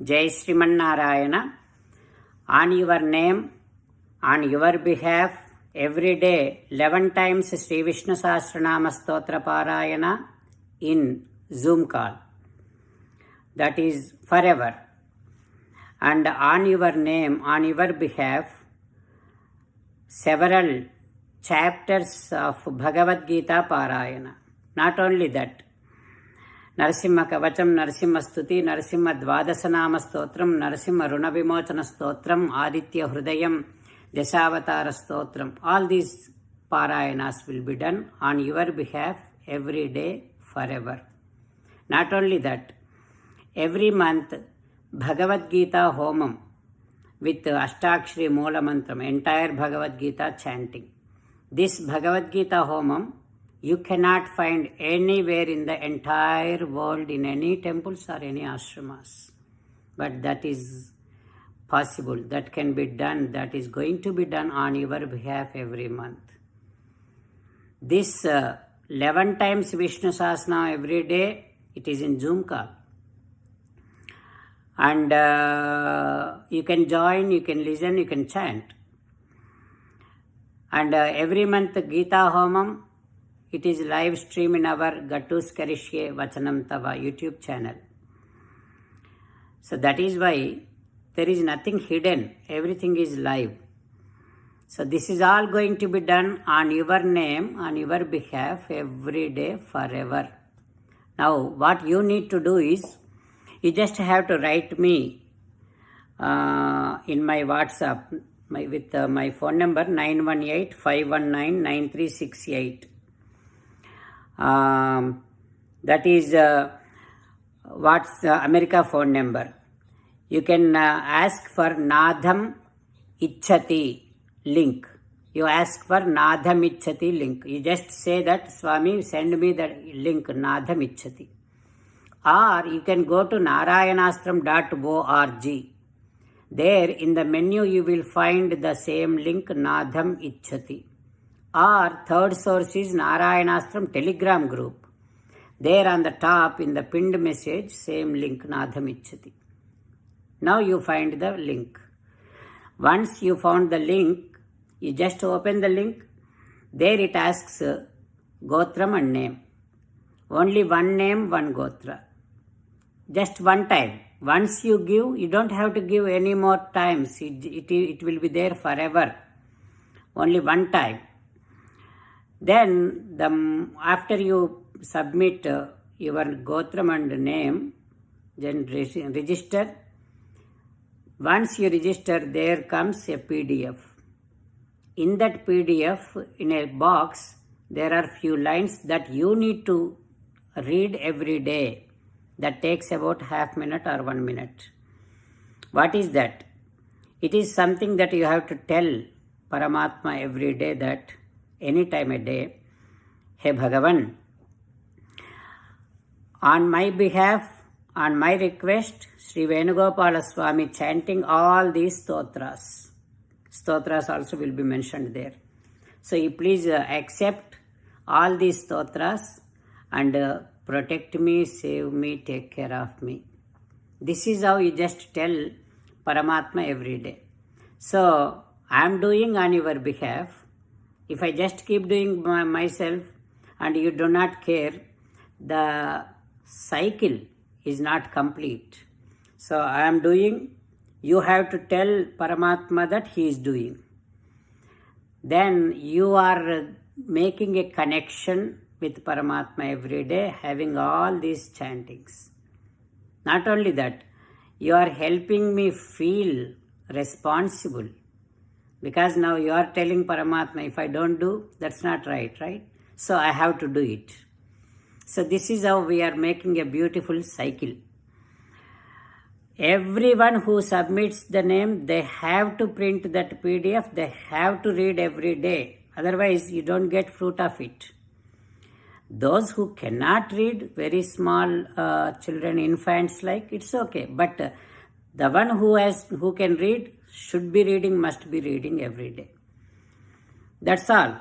Jai Sriman on your name, on your behalf, every day 11 times Sri Vishnu Sahasranama Stotra Parayana in Zoom call. That is forever. And on your name, on your behalf, several chapters of Bhagavad Gita Parayana. Not only that, Narasimha Kavacham, Narasimha Stuti, Narasimha Dvadasanama Stotram, Narasimha Runavimochana Stotram, Aditya Hrudayam, Dashavatara Stotram. All these Parayanas will be done on your behalf every day, forever. Not only that, every month Bhagavad Gita Homam with Ashtakshari Moola Mantram, entire Bhagavad Gita chanting. This Bhagavad Gita Homam you cannot find anywhere in the entire world in any temples or any ashramas. But that is possible. That can be done. That is going to be done on your behalf every month. This 11 times Vishnu Sahasranam every day, it is in Zoom call. And you can join, you can listen, you can chant. And every month Gita Homam, it is live stream in our Gattus Karishye Vachanam Tava YouTube channel. So that is why there is nothing hidden. Everything is live. So this is all going to be done on your name, on your behalf, every day, forever. Now what you need to do is, you just have to write me in my WhatsApp with my phone number 918-519-9368. That is what's America phone number. You can ask for Nadham Ichchati link. You ask for Nadham Ichchati link. You just say that, Swami, send me the link Nadham Ichchati. Or you can go to narayanastram.org. There in the menu you will find the same link Nadham Ichchati. Or third source is Narayanastram Telegram group. There on the top in the pinned message, same link Nadham Ichchati. Now you find the link. Once you found the link, you just open the link. There it asks Gotram and name. Only one name, one Gotra. Just one time. Once you give, you don't have to give any more times. It will be there forever. Only one time. Then, after you submit your Gotram and name, then register. Once you register, there comes a PDF. In that PDF, in a box, there are few lines that you need to read every day. That takes about half minute or 1 minute. What is that? It is something that you have to tell Paramatma every day, that any time a day, Hey Bhagavan, on my behalf, on my request, Sri Venugopala Swami chanting all these stotras. Stotras also will be mentioned there. So you please accept all these stotras and protect me, save me, take care of me. This is how you just tell Paramatma every day. So I am doing on your behalf. If I just keep doing myself and you do not care, the cycle is not complete. So I am doing, you have to tell Paramatma that he is doing. Then you are making a connection with Paramatma every day, having all these chantings. Not only that, you are helping me feel responsible. Because now you are telling Paramatma, if I don't do, that's not right, right? So I have to do it. So this is how we are making a beautiful cycle. Everyone who submits the name, they have to print that PDF, they have to read every day. Otherwise, you don't get fruit of it. Those who cannot read, very small children, infants like, it's okay. But the one who can read, should be reading, must be reading every day. That's all.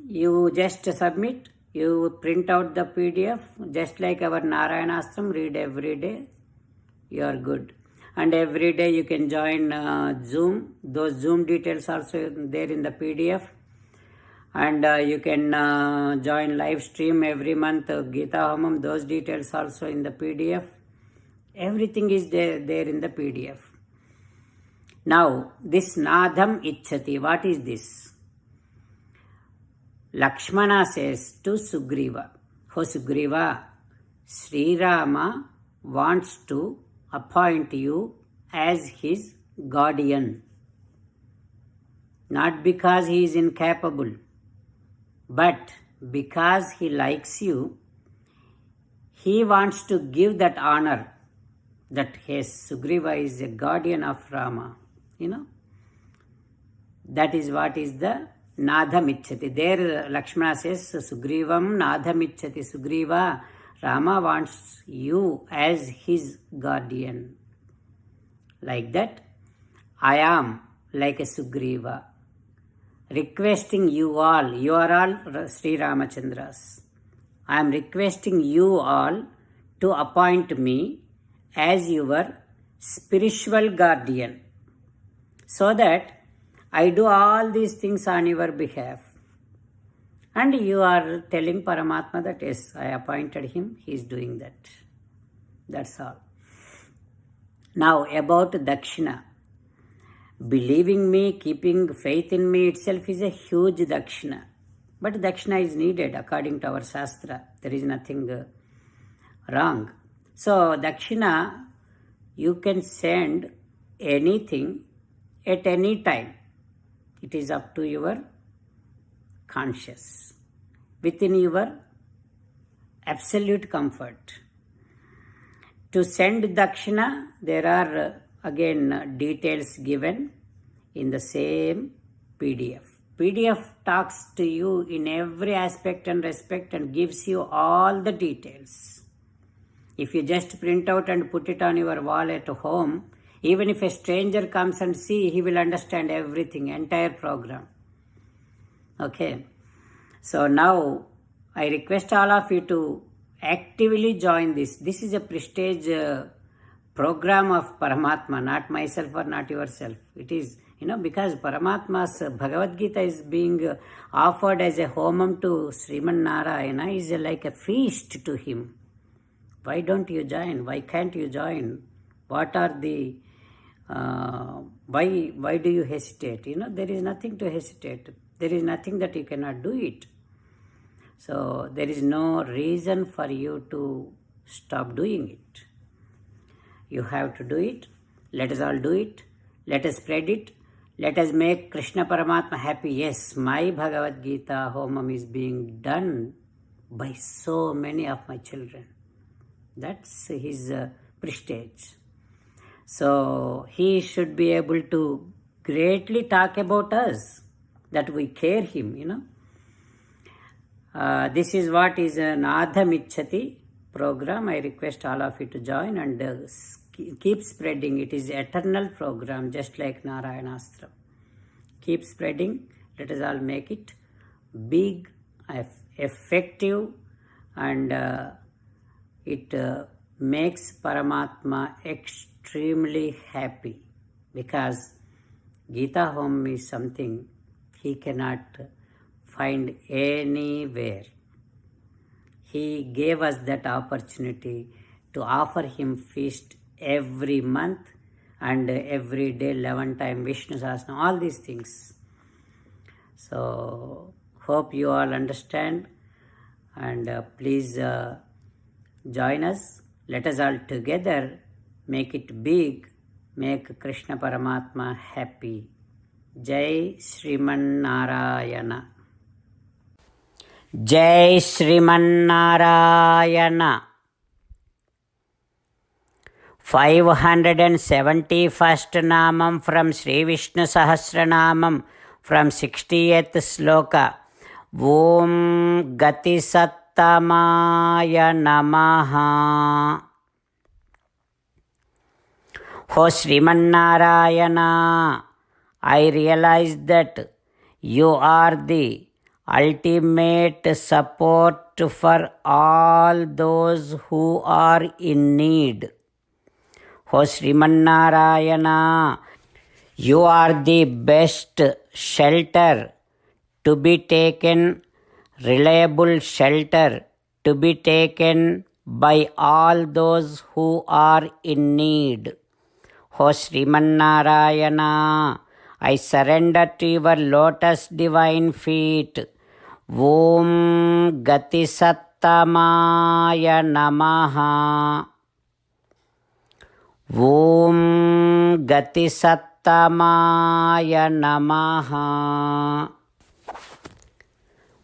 You just submit, you print out the PDF, just like our Narayanastram, read every day. you are good. And every day you can join Zoom. Those Zoom details also there in the PDF. And you can join live stream every month, Gita Homam, those details also in the PDF. Everything is there in the PDF. Now, this Nadham Ichchati, what is this? Lakshmana says to Sugriva, "Oh Sugriva, Sri Rama wants to appoint you as his guardian. Not because he is incapable, but because he likes you, he wants to give that honor that his Sugriva is a guardian of Rama. That is what is the Nadham Ichchati. There Lakshmana says, Sugrivam Nadham Ichchati. Sugriva, Rama wants you as his guardian. Like that, I am like a Sugriva, requesting you are all Sri Ramachandras. I am requesting you all to appoint me as your spiritual guardian, so that I do all these things on your behalf." And you are telling Paramatma that yes, I appointed him, he is doing that. That's all. Now about Dakshina. Believing me, keeping faith in me itself is a huge Dakshina. But Dakshina is needed according to our Shastra. There is nothing wrong. So Dakshina, you can send anything at any time. It is up to your conscience, within your absolute comfort. To send Dakshina, there are again details given in the same PDF. PDF talks to you in every aspect and respect and gives you all the details. If you just print out and put it on your wall at home, even if a stranger comes and see, he will understand everything, entire program. Okay. So now I request all of you to actively join this. This is a prestige program of Paramatma, not myself or not yourself. It is, because Paramatma's Bhagavad Gita is being offered as a homam to Sriman Narayana, is like a feast to him. Why don't you join? Why can't you join? What are the why do you hesitate? There is nothing to hesitate. There is nothing that you cannot do it. So there is no reason for you to stop doing it. You have to do it. Let us all do it. Let us spread it. Let us make Krishna Paramatma happy. Yes, my Bhagavad Gita homam is being done by so many of my children. That's his prestige. So he should be able to greatly talk about us, that we care him, This is what is an Nadham Ichchati program. I request all of you to join and keep spreading. It is eternal program, just like Narayanastram. Keep spreading. Let us all make it big, effective, and it makes Paramatma extremely happy, because Gita Home is something he cannot find anywhere. He gave us that opportunity to offer him feast every month and every day 11 times Vishnu Sahasranam, all these things. So hope you all understand, and please join us. Let us all together make it big, make Krishna Paramatma happy. Jai Sriman Narayana. Jai Sriman Narayana. 571st Namam from Sri Vishnu Sahasranamam from 60th Sloka. Om Gati Sattamaya Namaha. O Sriman Narayana, I realize that you are the ultimate support for all those who are in need. O Srimannarayana, you are the best shelter to be taken, reliable shelter to be taken by all those who are in need. O Srimannarayana, I surrender to your lotus divine feet. Om Gati Sattamaya Namaha. Om Gati Sattamaya Namaha.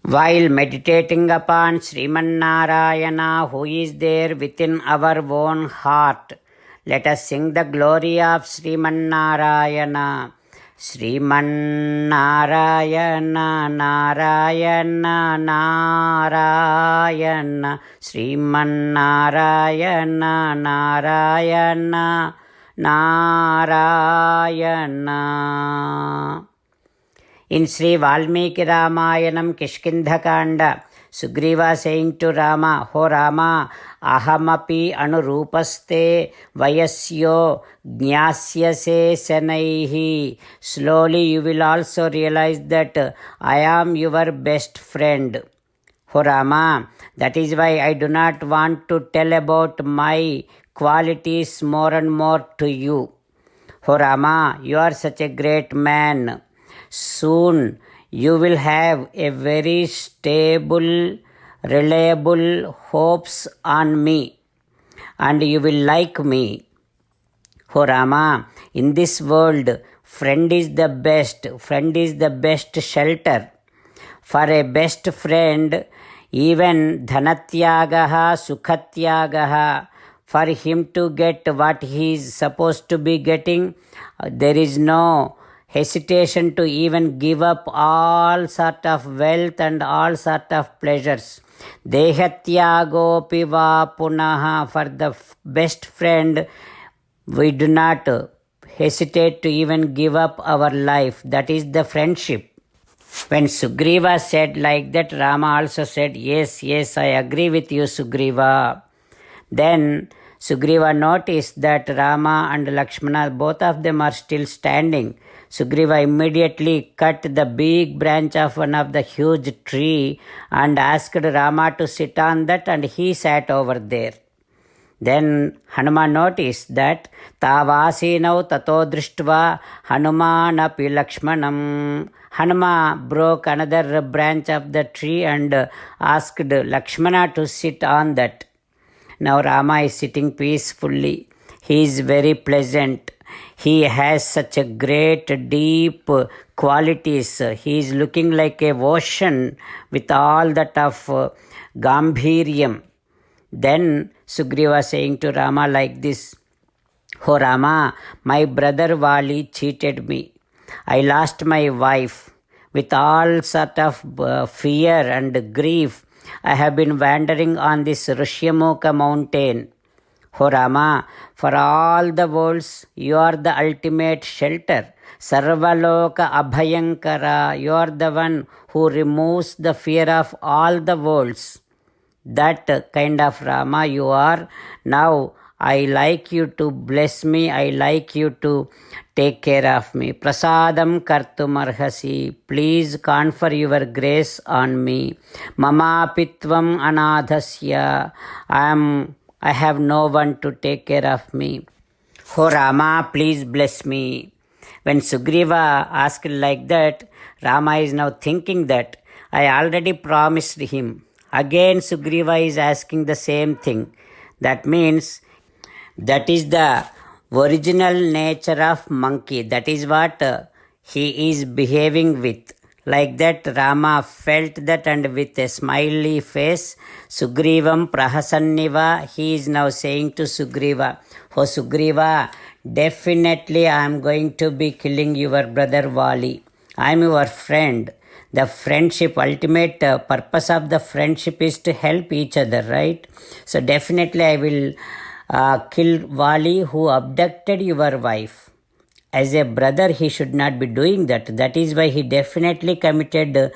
While meditating upon Srimannarayana, who is there within our own heart, let us sing the glory of Srimannarayana. Srimannarayana, Narayana, Narayana. Srimannarayana, Narayana, Narayana. In Sri Valmiki Ramayanam Kishkindhakanda, Sugriva saying to Rama, Ho Rama, ahamapi anurupaste vayasyo jnasyase sanaihi. Slowly you will also realize that I am your best friend. Ho Rama, that is why I do not want to tell about my qualities more and more to you. Ho Rama, you are such a great man. Soon you will have a very stable, reliable hopes on me, and you will like me. O Rama, in this world, friend is the best shelter. For a best friend, even dhanatyagaha, sukhatyagaha, for him to get what he is supposed to be getting, there is no hesitation to even give up all sort of wealth and all sort of pleasures. Dehatyagopi va punaha. For the best friend, we do not hesitate to even give up our life. That is the friendship. When Sugriva said like that, Rama also said, yes, I agree with you, Sugriva. Then Sugriva noticed that Rama and Lakshmana, both of them are still standing. Sugriva immediately cut the big branch of one of the huge tree and asked Rama to sit on that, and he sat over there. Then Hanuman noticed that Tavasinau tato drishtva Hanumanapi Lakshmanam. Hanuman broke another branch of the tree and asked Lakshmana to sit on that. Now Rama is sitting peacefully. He is very pleasant. He has such a great deep qualities. He is looking like a ocean with all that of Gambhiryam. Then Sugriva saying to Rama like this, Oh Rama, my brother Vali cheated me. I lost my wife. With all sort of fear and grief, I have been wandering on this Rishyamukha mountain. O Rama, for all the worlds, you are the ultimate shelter. Sarvaloka Abhayankara, you are the one who removes the fear of all the worlds. That kind of Rama you are. Now I like you to bless me. I like you to take care of me. Prasadam kartum arhasi. Please confer your grace on me. Mama pitvam anadhasya. I have no one to take care of me. Oh Rama, please bless me. When Sugriva asked like that, Rama is now thinking that I already promised him. Again Sugriva is asking the same thing. That means that is the original nature of monkey. That is what he is behaving with. Like that Rama felt that, and with a smiley face, Sugrivam prahasanniva, he is now saying to Sugriva, Oh Sugriva, definitely I am going to be killing your brother Vali. I am your friend. The friendship, ultimate purpose of the friendship is to help each other, right? So definitely I will kill Vali who abducted your wife. As a brother, he should not be doing that. That is why he definitely committed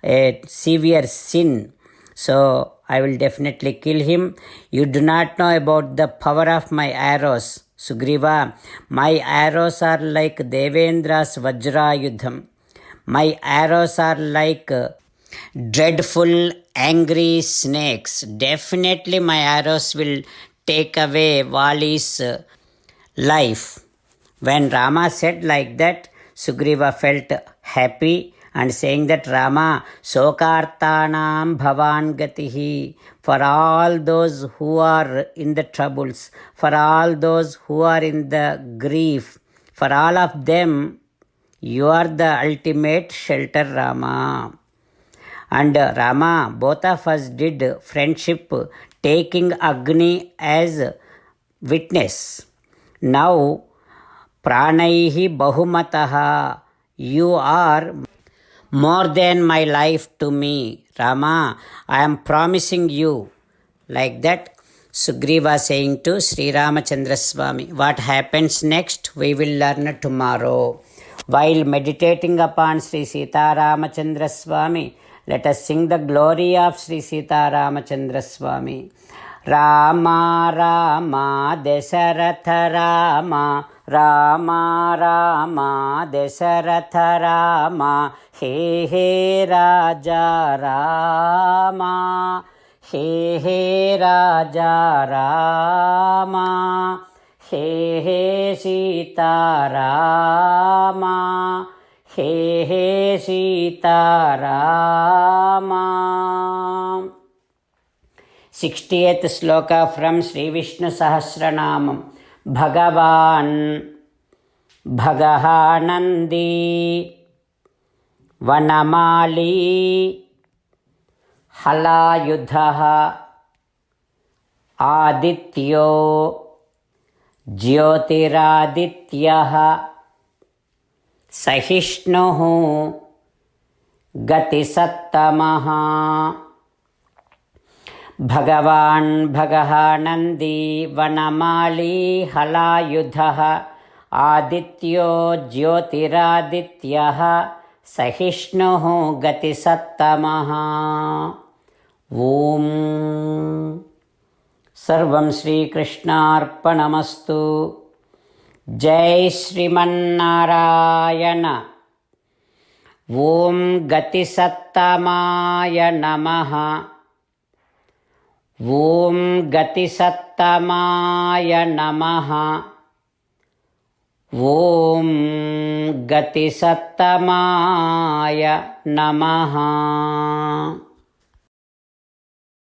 a severe sin. So I will definitely kill him. You do not know about the power of my arrows. Sugriva, my arrows are like Devendra's Vajrayudham. My arrows are like dreadful, angry snakes. Definitely my arrows will take away Vali's life. When Rama said like that, Sugriva felt happy and saying that Rama, Sokartanam Bhavan Gatihi, for all those who are in the troubles, for all those who are in the grief, for all of them, you are the ultimate shelter, Rama. And Rama, both of us did friendship, taking Agni as witness. Now, Pranaihi Bahumataha, you are more than my life to me. Rama, I am promising you. Like that, Sugriva saying to Sri Ramachandra Swami. What happens next, we will learn tomorrow. While meditating upon Sri Sita Ramachandra Swami, let us sing the glory of Sri Sita Ramachandra Swami. Rama Rama Dasaratha Rama, Rama Rama Dasaratha Rama, He He Raja Rama, He He Raja Rama, He He Sita Rama, He He Sita Rama. 60th sloka from Sri Vishnu Sahasranamam. Bhagavan Bhagahanandi Vanamali Halayudhaha Adityo Jyotiradityaha Sahishnuhu Gatisattamaha. Bhagavan Bhagahanandi Vanamali Halayudhaha Adityo Jyotiradityaha Sahishnuhu Gatisattamaha. Om Sarvam Shri Krishnarpanamastu. Jai Srimannarayana. Om Gatisattamaya Namaha. Om Gatisattamaya Namaha. Om Gatisattamaya Namaha.